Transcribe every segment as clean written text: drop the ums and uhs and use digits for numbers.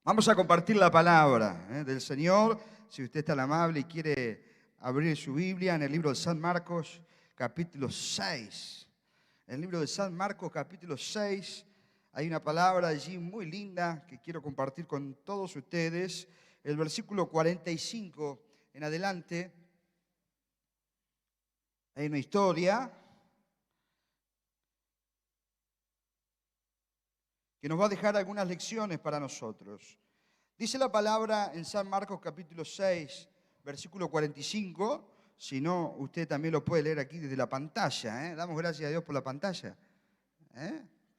Vamos a compartir la palabra del Señor. Si usted es tan amable y quiere abrir su Biblia en el libro de San Marcos, capítulo 6. En el libro de San Marcos, capítulo 6, hay una palabra allí muy linda que quiero compartir con todos ustedes. El versículo 45 en adelante, hay una historia que nos va a dejar algunas lecciones para nosotros. Dice la palabra en San Marcos capítulo 6, versículo 45. Si no, usted también lo puede leer aquí desde la pantalla. Damos gracias a Dios por la pantalla,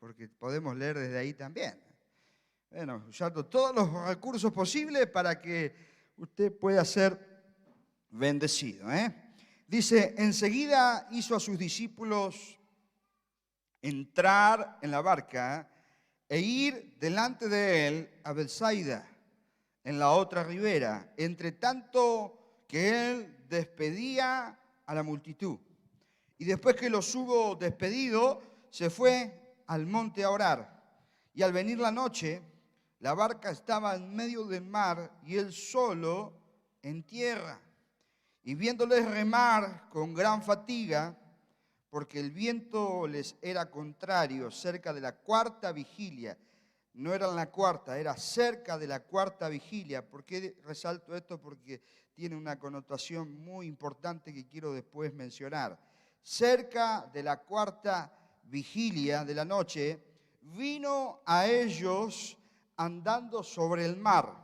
porque podemos leer desde ahí también. Bueno, usando todos los recursos posibles para que usted pueda ser bendecido. Dice, enseguida hizo a sus discípulos entrar en la barca e ir delante de él a Betsaida, en la otra ribera, entre tanto que él despedía a la multitud. Y después que los hubo despedido, se fue al monte a orar. Y al venir la noche, la barca estaba en medio del mar y él solo en tierra. Y viéndoles remar con gran fatiga, porque el viento les era contrario, cerca de la cuarta vigilia. No era en la cuarta, era cerca de la cuarta vigilia. ¿Por qué resalto esto? Porque tiene una connotación muy importante que quiero después mencionar. Cerca de la cuarta vigilia de la noche, vino a ellos andando sobre el mar.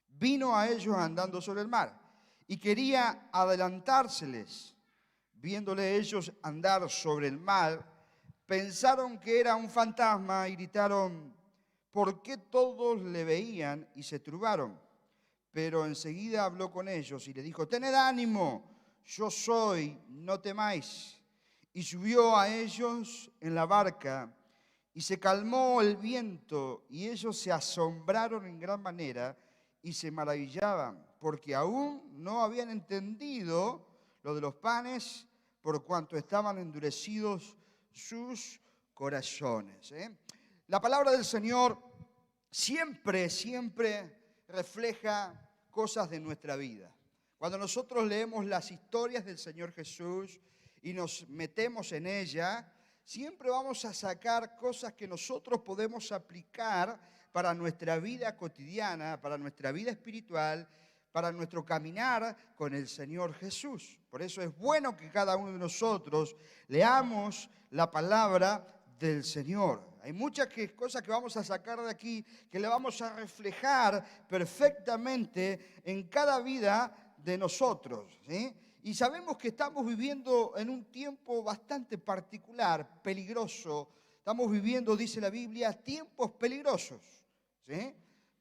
Vino a ellos andando sobre el mar y quería adelantárseles. Viéndole ellos andar sobre el mar, pensaron que era un fantasma y gritaron, ¿por qué todos le veían y se turbaron? Pero enseguida habló con ellos y le dijo, tened ánimo, yo soy, no temáis. Y subió a ellos en la barca y se calmó el viento y ellos se asombraron en gran manera y se maravillaban porque aún no habían entendido lo de los panes por cuanto estaban endurecidos sus corazones. La palabra del Señor siempre refleja cosas de nuestra vida. Cuando nosotros leemos las historias del Señor Jesús y nos metemos en ella, siempre vamos a sacar cosas que nosotros podemos aplicar para nuestra vida cotidiana, para nuestra vida espiritual, para nuestro caminar con el Señor Jesús. Por eso es bueno que cada uno de nosotros leamos la palabra del Señor. Hay muchas cosas que vamos a sacar de aquí que le vamos a reflejar perfectamente en cada vida de nosotros, ¿sí? Y sabemos que estamos viviendo en un tiempo bastante particular, peligroso. Estamos viviendo, dice la Biblia, tiempos peligrosos, ¿sí?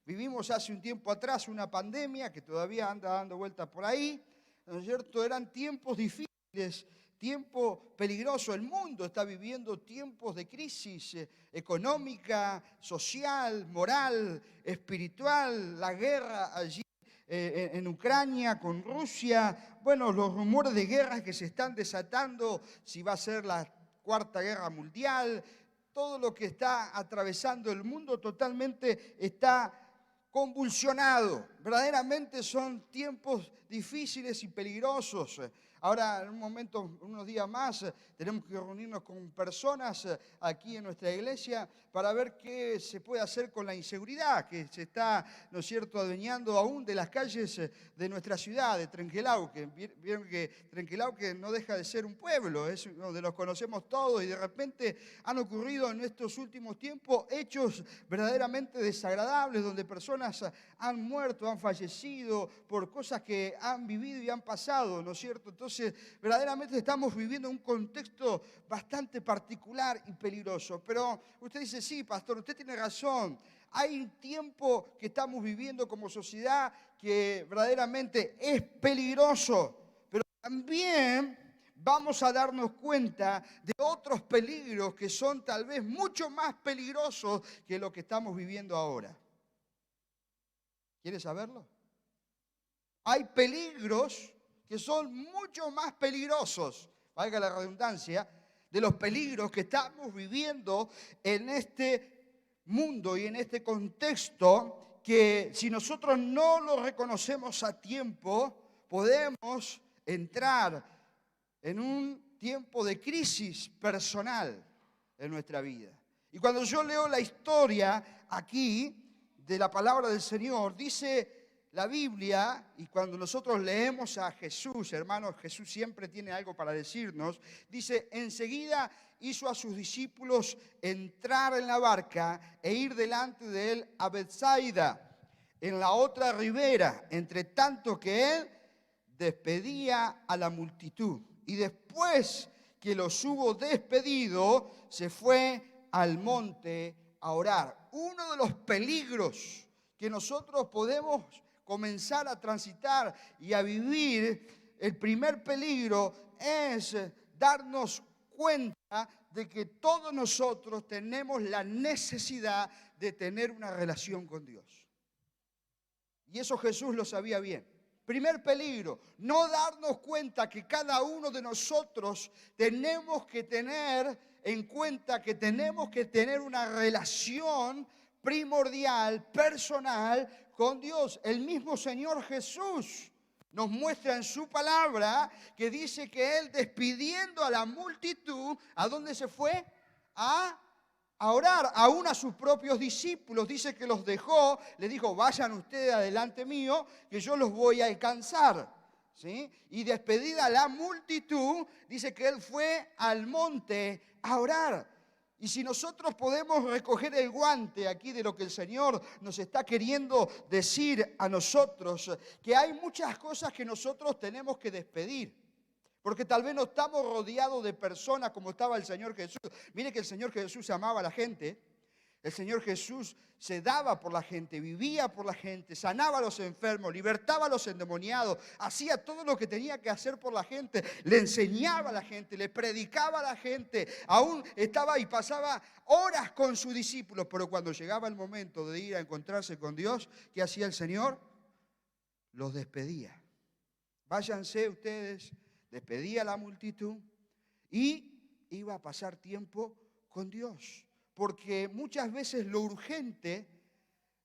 Vivimos hace un tiempo atrás una pandemia que todavía anda dando vueltas por ahí, ¿no es cierto? Eran tiempos difíciles, tiempo peligroso. El mundo está viviendo tiempos de crisis económica, social, moral, espiritual, la guerra allí en Ucrania con Rusia. Bueno, los rumores de guerra que se están desatando, si va a ser la Cuarta Guerra Mundial, todo lo que está atravesando el mundo totalmente está convulsionado. Verdaderamente son tiempos difíciles y peligrosos. Ahora, en un momento, unos días más, tenemos que reunirnos con personas aquí en nuestra iglesia para ver qué se puede hacer con la inseguridad que se está, ¿no es cierto?, adueñando aún de las calles de nuestra ciudad, de Trenquelauquen. Vieron que Trenquelauquen no deja de ser un pueblo, es donde los conocemos todos y de repente han ocurrido en estos últimos tiempos hechos verdaderamente desagradables donde personas han muerto, han fallecido por cosas que han vivido y han pasado, ¿no es cierto? Entonces, verdaderamente estamos viviendo un contexto bastante particular y peligroso. Pero usted dice, sí, pastor, usted tiene razón. Hay un tiempo que estamos viviendo como sociedad que verdaderamente es peligroso, pero también vamos a darnos cuenta de otros peligros que son tal vez mucho más peligrosos que lo que estamos viviendo ahora. ¿Quiere saberlo? Hay peligros que son mucho más peligrosos, valga la redundancia, de los peligros que estamos viviendo en este mundo y en este contexto que si nosotros no lo reconocemos a tiempo, podemos entrar en un tiempo de crisis personal en nuestra vida. Y cuando yo leo la historia aquí de la palabra del Señor, dice la Biblia, y cuando nosotros leemos a Jesús, hermanos, Jesús siempre tiene algo para decirnos, dice, enseguida hizo a sus discípulos entrar en la barca e ir delante de él a Betsaida, en la otra ribera, entre tanto que él despedía a la multitud. Y después que los hubo despedido, se fue al monte a orar. Uno de los peligros que nosotros podemos comenzar a transitar y a vivir, el primer peligro es darnos cuenta de que todos nosotros tenemos la necesidad de tener una relación con Dios. Y eso Jesús lo sabía bien. Primer peligro, no darnos cuenta que cada uno de nosotros tenemos que tener en cuenta que tenemos que tener una relación primordial, personal con Dios. El mismo Señor Jesús nos muestra en su palabra que dice que Él, despidiendo a la multitud, ¿a dónde se fue? A orar, aún a sus propios discípulos. Dice que los dejó, le dijo, vayan ustedes adelante mío, que yo los voy a alcanzar. ¿Sí? Y despedida la multitud, dice que Él fue al monte a orar. Y si nosotros podemos recoger el guante aquí de lo que el Señor nos está queriendo decir a nosotros, que hay muchas cosas que nosotros tenemos que despedir. Porque tal vez no estamos rodeados de personas como estaba el Señor Jesús. Mire que el Señor Jesús amaba a la gente. El Señor Jesús se daba por la gente, vivía por la gente, sanaba a los enfermos, libertaba a los endemoniados, hacía todo lo que tenía que hacer por la gente, le enseñaba a la gente, le predicaba a la gente, aún estaba y pasaba horas con sus discípulos, pero cuando llegaba el momento de ir a encontrarse con Dios, ¿qué hacía el Señor? Los despedía. Váyanse ustedes, despedía a la multitud y iba a pasar tiempo con Dios. Porque muchas veces lo urgente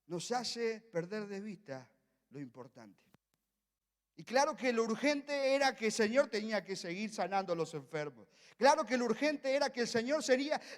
nos hace perder de vista lo importante. Y claro que lo urgente era que el Señor tenía que seguir sanando a los enfermos. Claro que lo urgente era que el Señor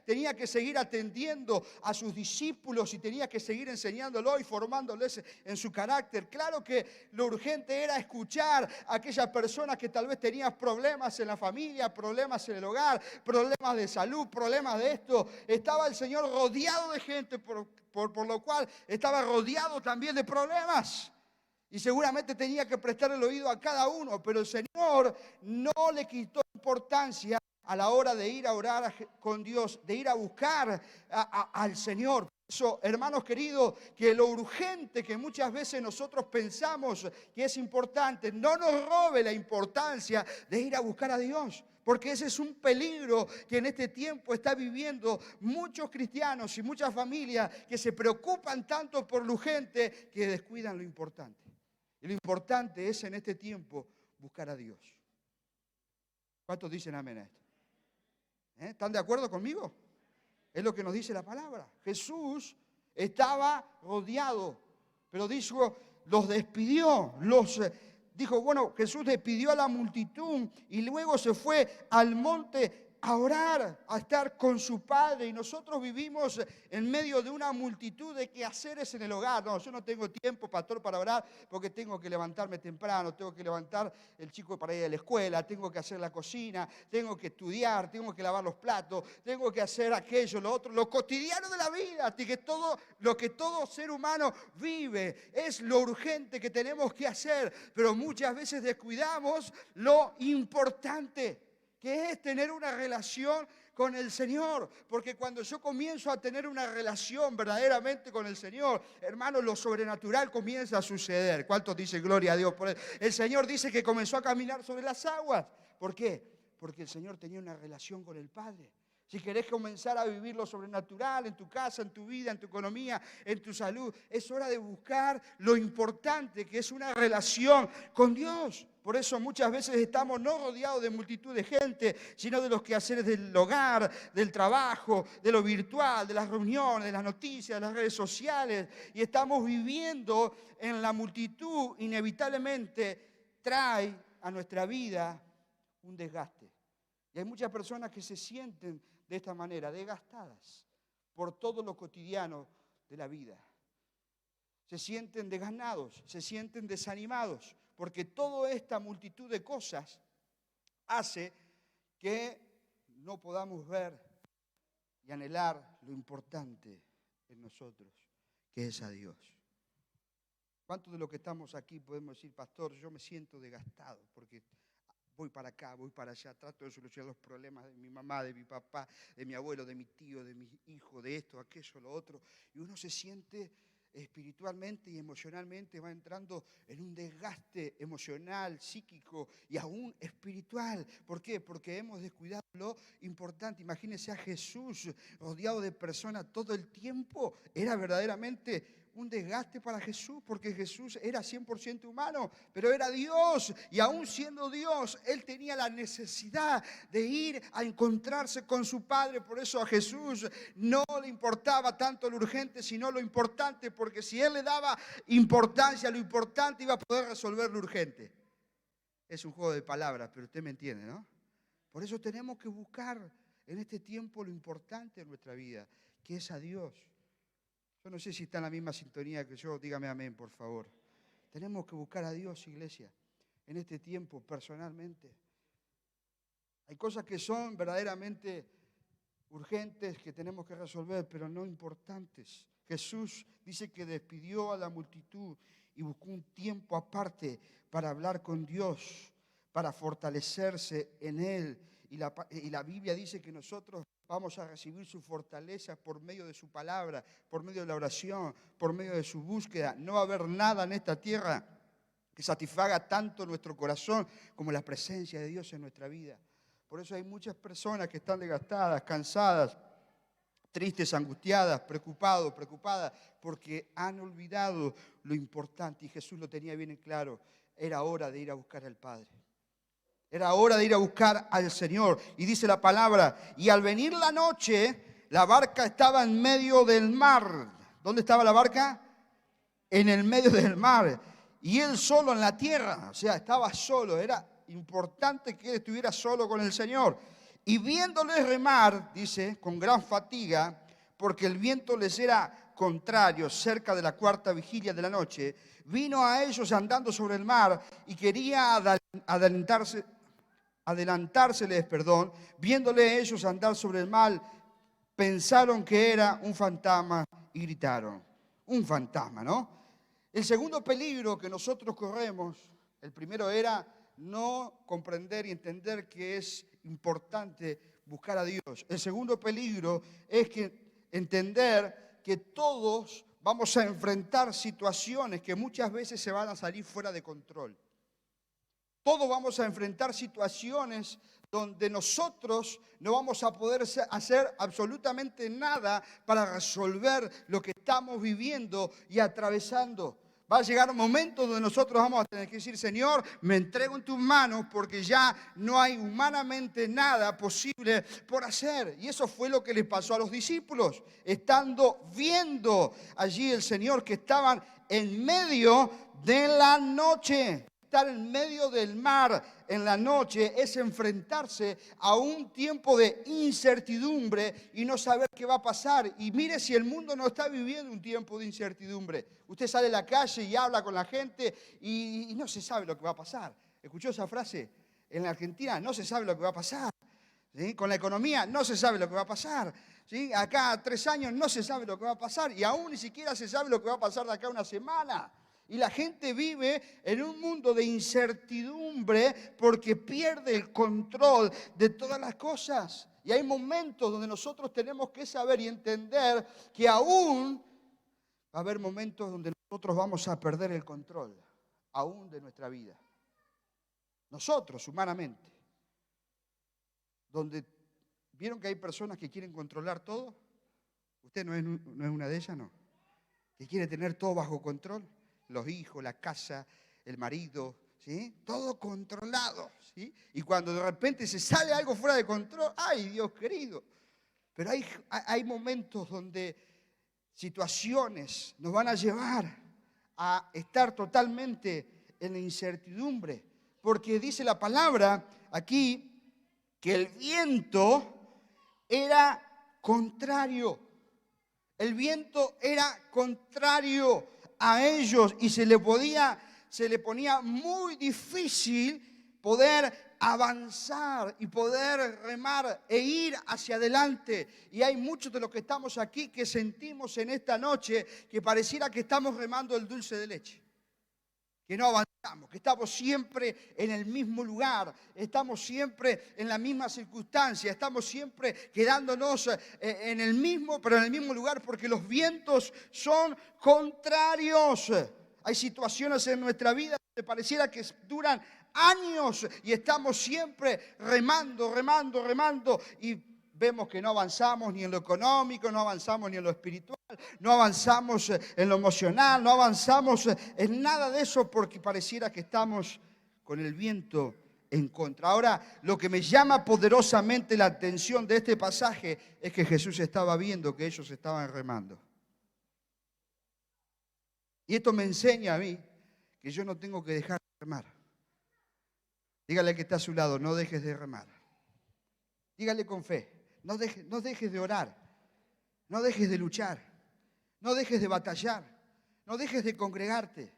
tenía que seguir atendiendo a sus discípulos y tenía que seguir enseñándolos y formándoles en su carácter. Claro que lo urgente era escuchar a aquellas personas que tal vez tenían problemas en la familia, problemas en el hogar, problemas de salud, problemas de esto. Estaba el Señor rodeado de gente, por lo cual estaba rodeado también de problemas. Y seguramente tenía que prestar el oído a cada uno, pero el Señor no le quitó importancia a la hora de ir a orar con Dios, de ir a buscar al Señor. Por eso, hermanos queridos, que lo urgente que muchas veces nosotros pensamos que es importante, no nos robe la importancia de ir a buscar a Dios. Porque ese es un peligro que en este tiempo está viviendo muchos cristianos y muchas familias que se preocupan tanto por lo urgente que descuidan lo importante. Y lo importante es en este tiempo buscar a Dios. ¿Cuántos dicen amén a esto? ¿Están de acuerdo conmigo? Es lo que nos dice la palabra. Jesús estaba rodeado, pero dijo, los despidió, dijo, bueno, Jesús despidió a la multitud y luego se fue al monte a orar, a estar con su Padre. Y nosotros vivimos en medio de una multitud de quehaceres en el hogar. No, yo no tengo tiempo, pastor, para orar porque tengo que levantarme temprano, tengo que levantar el chico para ir a la escuela, tengo que hacer la cocina, tengo que estudiar, tengo que lavar los platos, tengo que hacer aquello, lo otro, lo cotidiano de la vida, que todo lo que todo ser humano vive es lo urgente que tenemos que hacer, pero muchas veces descuidamos lo importante, que es tener una relación con el Señor. Porque cuando yo comienzo a tener una relación verdaderamente con el Señor, hermanos, lo sobrenatural comienza a suceder. ¿Cuántos dicen gloria a Dios por él? El Señor dice que comenzó a caminar sobre las aguas. ¿Por qué? Porque el Señor tenía una relación con el Padre. Si querés comenzar a vivir lo sobrenatural en tu casa, en tu vida, en tu economía, en tu salud, es hora de buscar lo importante que es una relación con Dios. Por eso muchas veces estamos no rodeados de multitud de gente, sino de los quehaceres del hogar, del trabajo, de lo virtual, de las reuniones, de las noticias, de las redes sociales. Y estamos viviendo en la multitud, inevitablemente trae a nuestra vida un desgaste. Y hay muchas personas que se sienten de esta manera, desgastadas por todo lo cotidiano de la vida. Se sienten desganados, se sienten desanimados, porque toda esta multitud de cosas hace que no podamos ver y anhelar lo importante en nosotros, que es a Dios. ¿Cuántos de los que estamos aquí podemos decir, pastor, yo me siento desgastado porque voy para acá, voy para allá, trato de solucionar los problemas de mi mamá, de mi papá, de mi abuelo, de mi tío, de mi hijo, de esto, aquello, lo otro, y uno se siente espiritualmente y emocionalmente, va entrando en un desgaste emocional, psíquico y aún espiritual? ¿Por qué? Porque hemos descuidado lo importante. Imagínense a Jesús rodeado de personas todo el tiempo. Era verdaderamente un desgaste para Jesús, porque Jesús era 100% humano, pero era Dios, y aún siendo Dios, Él tenía la necesidad de ir a encontrarse con su Padre. Por eso a Jesús no le importaba tanto lo urgente, sino lo importante, porque si Él le daba importancia a lo importante, iba a poder resolver lo urgente. Es un juego de palabras, pero usted me entiende, ¿no? Por eso tenemos que buscar en este tiempo lo importante en nuestra vida, que es a Dios. Yo no sé si está en la misma sintonía que yo, dígame amén, por favor. Tenemos que buscar a Dios, iglesia, en este tiempo, personalmente. Hay cosas que son verdaderamente urgentes, que tenemos que resolver, pero no importantes. Jesús dice que despidió a la multitud y buscó un tiempo aparte para hablar con Dios, para fortalecerse en Él. Y la Biblia dice que nosotros vamos a recibir su fortaleza por medio de su palabra, por medio de la oración, por medio de su búsqueda. No va a haber nada en esta tierra que satisfaga tanto nuestro corazón como la presencia de Dios en nuestra vida. Por eso hay muchas personas que están desgastadas, cansadas, tristes, angustiadas, preocupadas, porque han olvidado lo importante. Y Jesús lo tenía bien en claro. Era hora de ir a buscar al Padre. Era hora de ir a buscar al Señor. Y dice la palabra, y al venir la noche, la barca estaba en medio del mar. ¿Dónde estaba la barca? En el medio del mar. Y él solo en la tierra. O sea, estaba solo. Era importante que él estuviera solo con el Señor. Y viéndoles remar, dice, con gran fatiga, porque el viento les era contrario, cerca de la cuarta vigilia de la noche, vino a ellos andando sobre el mar y quería adelantárseles, viéndole ellos andar sobre el mar, pensaron que era un fantasma y gritaron. Un fantasma, ¿no? El segundo peligro que nosotros corremos, el primero era no comprender y entender que es importante buscar a Dios. El segundo peligro es que entender que todos vamos a enfrentar situaciones que muchas veces se van a salir fuera de control. Todos vamos a enfrentar situaciones donde nosotros no vamos a poder hacer absolutamente nada para resolver lo que estamos viviendo y atravesando. Va a llegar un momento donde nosotros vamos a tener que decir, Señor, me entrego en tus manos porque ya no hay humanamente nada posible por hacer. Y eso fue lo que les pasó a los discípulos, estando viendo allí el Señor que estaban en medio de la noche. Estar en medio del mar en la noche es enfrentarse a un tiempo de incertidumbre y no saber qué va a pasar. Y mire si el mundo no está viviendo un tiempo de incertidumbre. Usted sale a la calle y habla con la gente y no se sabe lo que va a pasar. ¿Escuchó esa frase? En la Argentina no se sabe lo que va a pasar. ¿Sí? Con la economía no se sabe lo que va a pasar. ¿Sí? Acá a 3 años no se sabe lo que va a pasar y aún ni siquiera se sabe lo que va a pasar de acá a una semana. Y la gente vive en un mundo de incertidumbre porque pierde el control de todas las cosas. Y hay momentos donde nosotros tenemos que saber y entender que aún va a haber momentos donde nosotros vamos a perder el control, aún de nuestra vida. Nosotros, humanamente. Donde, ¿vieron que hay personas que quieren controlar todo? ¿Usted no es una de ellas, no? ¿Que quiere tener todo bajo control? Los hijos, la casa, el marido, ¿sí? Todo controlado, ¿sí? Y cuando de repente se sale algo fuera de control, ¡ay, Dios querido! Pero hay momentos donde situaciones nos van a llevar a estar totalmente en la incertidumbre. Porque dice la palabra aquí que el viento era contrario. El viento era contrario a ellos y se le ponía muy difícil poder avanzar y poder remar e ir hacia adelante. Y hay muchos de los que estamos aquí que sentimos en esta noche que pareciera que estamos remando el dulce de leche, que no avanzamos, que estamos siempre en el mismo lugar, estamos siempre en la misma circunstancia, estamos siempre quedándonos en el mismo lugar porque los vientos son contrarios. Hay situaciones en nuestra vida que pareciera que duran años y estamos siempre remando y vemos que no avanzamos ni en lo económico, no avanzamos ni en lo espiritual, no avanzamos en lo emocional, no avanzamos en nada de eso porque pareciera que estamos con el viento en contra. Ahora, lo que me llama poderosamente la atención de este pasaje es que Jesús estaba viendo que ellos estaban remando. Y esto me enseña a mí que yo no tengo que dejar de remar. Dígale que está a su lado, no dejes de remar. Dígale con fe. No dejes de orar, no dejes de luchar, no dejes de batallar, no dejes de congregarte,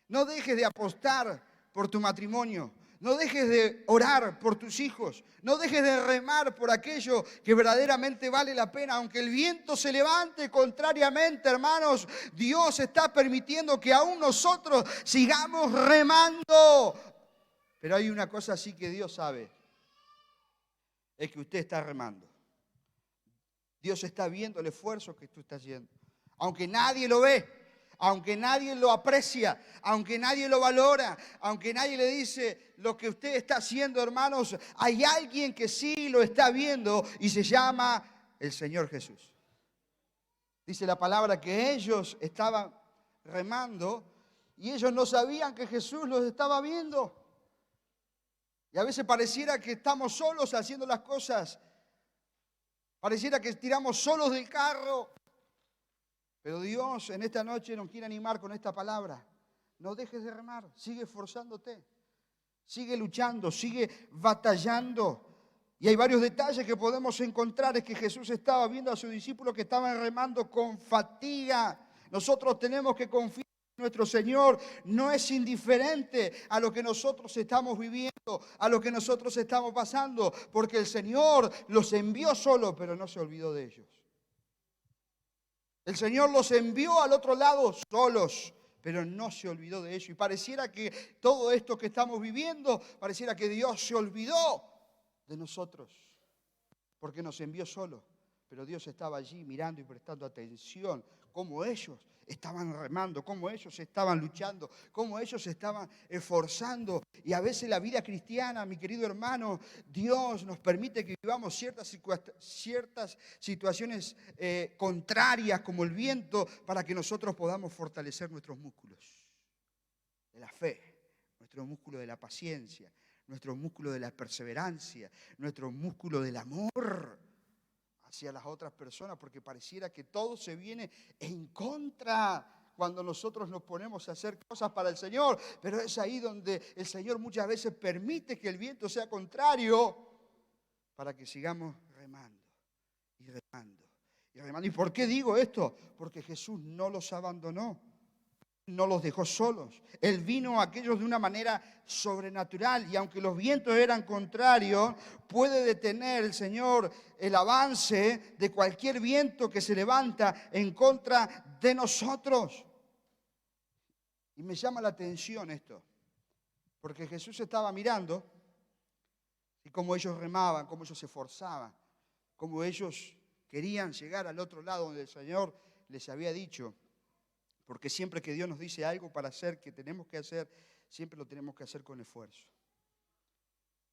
no dejes de apostar por tu matrimonio, no dejes de orar por tus hijos, no dejes de remar por aquello que verdaderamente vale la pena. Aunque el viento se levante contrariamente, hermanos, Dios está permitiendo que aún nosotros sigamos remando. Pero hay una cosa así que Dios sabe, es que usted está remando. Dios está viendo el esfuerzo que tú estás haciendo. Aunque nadie lo ve, aunque nadie lo aprecia, aunque nadie lo valora, aunque nadie le dice lo que usted está haciendo, hermanos, hay alguien que sí lo está viendo y se llama el Señor Jesús. Dice la palabra que ellos estaban remando y ellos no sabían que Jesús los estaba viendo. Y a veces pareciera que estamos solos haciendo las cosas. Pareciera que tiramos solos del carro. Pero Dios en esta noche nos quiere animar con esta palabra. No dejes de remar, sigue esforzándote. Sigue luchando, sigue batallando. Y hay varios detalles que podemos encontrar. Es que Jesús estaba viendo a sus discípulos que estaban remando con fatiga. Nosotros tenemos que confiar. Nuestro Señor no es indiferente a lo que nosotros estamos viviendo, a lo que nosotros estamos pasando, porque el Señor los envió solo, pero no se olvidó de ellos. El Señor los envió al otro lado solos, pero no se olvidó de ellos. Y pareciera que todo esto que estamos viviendo, pareciera que Dios se olvidó de nosotros, porque nos envió solo. Pero Dios estaba allí mirando y prestando atención, cómo ellos estaban remando, cómo ellos estaban luchando, cómo ellos estaban esforzando. Y a veces la vida cristiana, mi querido hermano, Dios nos permite que vivamos ciertas situaciones contrarias como el viento para que nosotros podamos fortalecer nuestros músculos de la fe, nuestro músculo de la paciencia, nuestro músculo de la perseverancia, nuestro músculo del amor hacia las otras personas, porque pareciera que todo se viene en contra cuando nosotros nos ponemos a hacer cosas para el Señor. Pero es ahí donde el Señor muchas veces permite que el viento sea contrario para que sigamos remando y remando y remando. ¿Y por qué digo esto? Porque Jesús no los abandonó. No los dejó solos. Él vino a aquellos de una manera sobrenatural. Y aunque los vientos eran contrarios, puede detener el Señor el avance de cualquier viento que se levanta en contra de nosotros. Y me llama la atención esto. Porque Jesús estaba mirando y cómo ellos remaban, cómo ellos se esforzaban, cómo ellos querían llegar al otro lado donde el Señor les había dicho. Porque siempre que Dios nos dice algo para hacer, que tenemos que hacer, siempre lo tenemos que hacer con esfuerzo.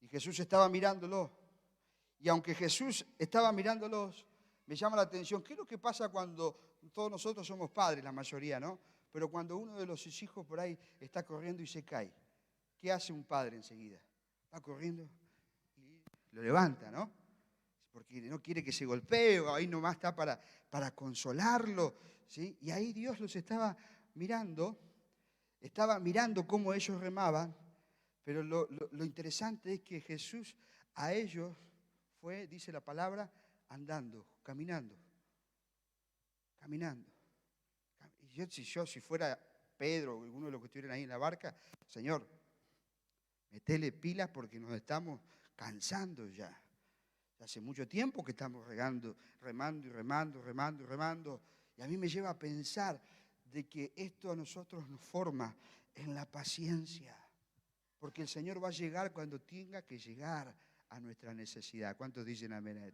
Y Jesús estaba mirándolo. Y aunque Jesús estaba mirándolos, me llama la atención. ¿Qué es lo que pasa cuando todos nosotros somos padres, la mayoría, ¿no? Pero cuando uno de los hijos por ahí está corriendo y se cae, ¿qué hace un padre enseguida? Va corriendo y lo levanta, ¿no? Porque no quiere que se golpee, o ahí nomás está para consolarlo, ¿sí? Y ahí Dios los estaba mirando cómo ellos remaban, pero lo interesante es que Jesús a ellos fue, dice la palabra, andando, caminando. Y si fuera Pedro o alguno de los que estuvieran ahí en la barca, Señor, metele pilas porque nos estamos cansando ya. Hace mucho tiempo que estamos remando. Y a mí me lleva a pensar de que esto a nosotros nos forma en la paciencia. Porque el Señor va a llegar cuando tenga que llegar a nuestra necesidad. ¿Cuántos dicen amén?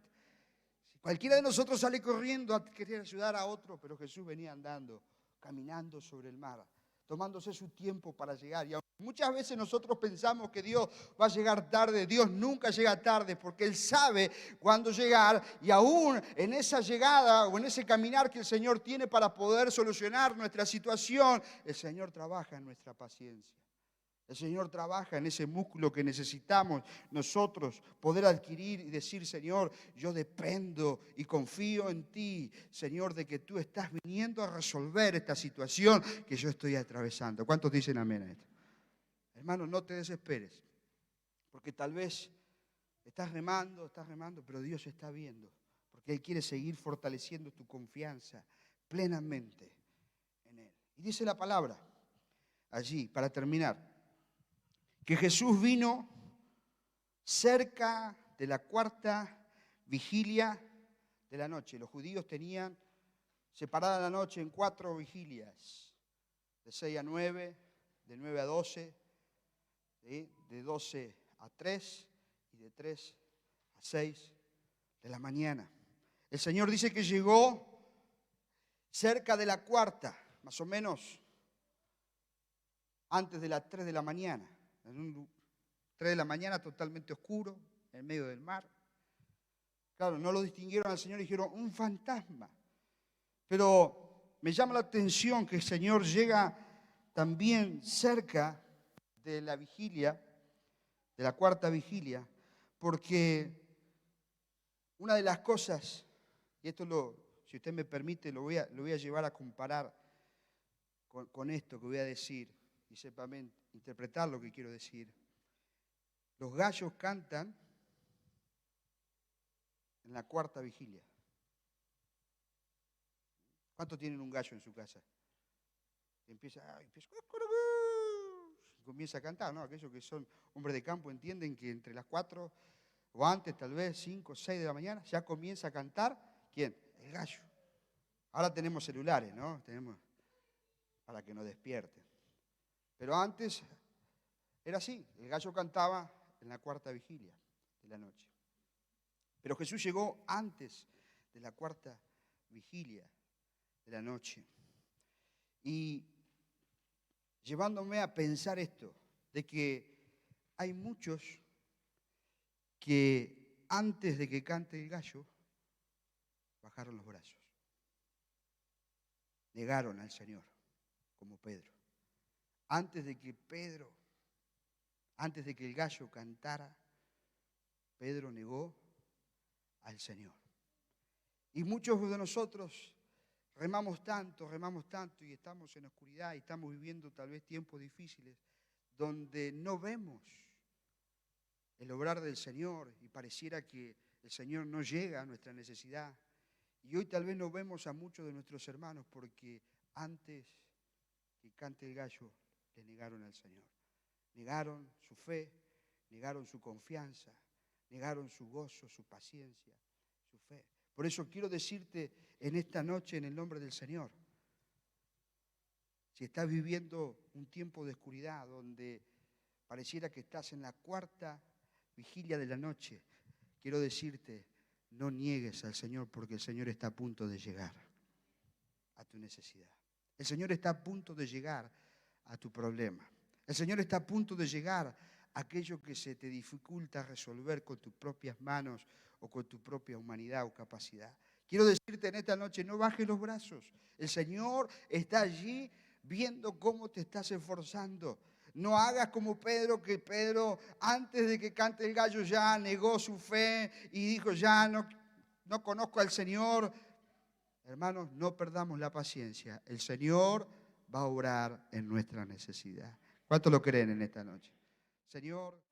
Si cualquiera de nosotros sale corriendo a querer ayudar a otro, pero Jesús venía andando, caminando sobre el mar, tomándose su tiempo para llegar. Y muchas veces nosotros pensamos que Dios va a llegar tarde. Dios nunca llega tarde porque Él sabe cuándo llegar, y aún en esa llegada o en ese caminar que el Señor tiene para poder solucionar nuestra situación, el Señor trabaja en nuestra paciencia. El Señor trabaja en ese músculo que necesitamos nosotros poder adquirir y decir, Señor, yo dependo y confío en ti, Señor, de que tú estás viniendo a resolver esta situación que yo estoy atravesando. ¿Cuántos dicen amén a esto? Hermano, no te desesperes, porque tal vez estás remando, pero Dios está viendo, porque Él quiere seguir fortaleciendo tu confianza plenamente en Él. Y dice la palabra allí, para terminar, que Jesús vino cerca de la cuarta vigilia de la noche. Los judíos tenían separada la noche en 4 vigilias, de 6 a 9, de 9 a 12, ¿sí? De 12 a 3 y de 3 a 6 de la mañana. El Señor dice que llegó cerca de la cuarta, más o menos antes de las 3 de la mañana. En un 3 de la mañana totalmente oscuro, en medio del mar. Claro, no lo distinguieron al Señor y dijeron, un fantasma. Pero me llama la atención que el Señor llega también cerca de la vigilia, de la cuarta vigilia, porque una de las cosas, y esto si usted me permite, lo voy a llevar a comparar con esto que voy a decir, y sepan interpretar lo que quiero decir. Los gallos cantan en la cuarta vigilia. ¿Cuántos tienen un gallo en su casa? Comienza a cantar, ¿no? Aquellos que son hombres de campo entienden que entre las 4 o antes, tal vez 5 o 6 de la mañana, ya comienza a cantar. ¿Quién? El gallo. Ahora tenemos celulares, ¿no? Tenemos para que nos despierten. Pero antes era así, el gallo cantaba en la cuarta vigilia de la noche. Pero Jesús llegó antes de la cuarta vigilia de la noche. Y llevándome a pensar esto, de que hay muchos que antes de que cante el gallo, bajaron los brazos. Negaron al Señor, como Pedro. Antes de que el gallo cantara, Pedro negó al Señor. Y muchos de nosotros remamos tanto y estamos en la oscuridad y estamos viviendo tal vez tiempos difíciles donde no vemos el obrar del Señor y pareciera que el Señor no llega a nuestra necesidad. Y hoy tal vez no vemos a muchos de nuestros hermanos porque antes que cante el gallo le negaron al Señor. Negaron su fe, negaron su confianza, negaron su gozo, su paciencia, su fe. Por eso quiero decirte en esta noche, en el nombre del Señor, si estás viviendo un tiempo de oscuridad donde pareciera que estás en la cuarta vigilia de la noche, quiero decirte, no niegues al Señor porque el Señor está a punto de llegar a tu necesidad. El Señor está a punto de llegar a tu problema. El Señor está a punto de llegar a aquello que se te dificulta resolver con tus propias manos o con tu propia humanidad o capacidad. Quiero decirte en esta noche, no bajes los brazos. El Señor está allí viendo cómo te estás esforzando. No hagas como Pedro, que Pedro antes de que cante el gallo ya negó su fe y dijo, ya no conozco al Señor. Hermanos, no perdamos la paciencia. El Señor va a obrar en nuestra necesidad. ¿Cuántos lo creen en esta noche? Señor.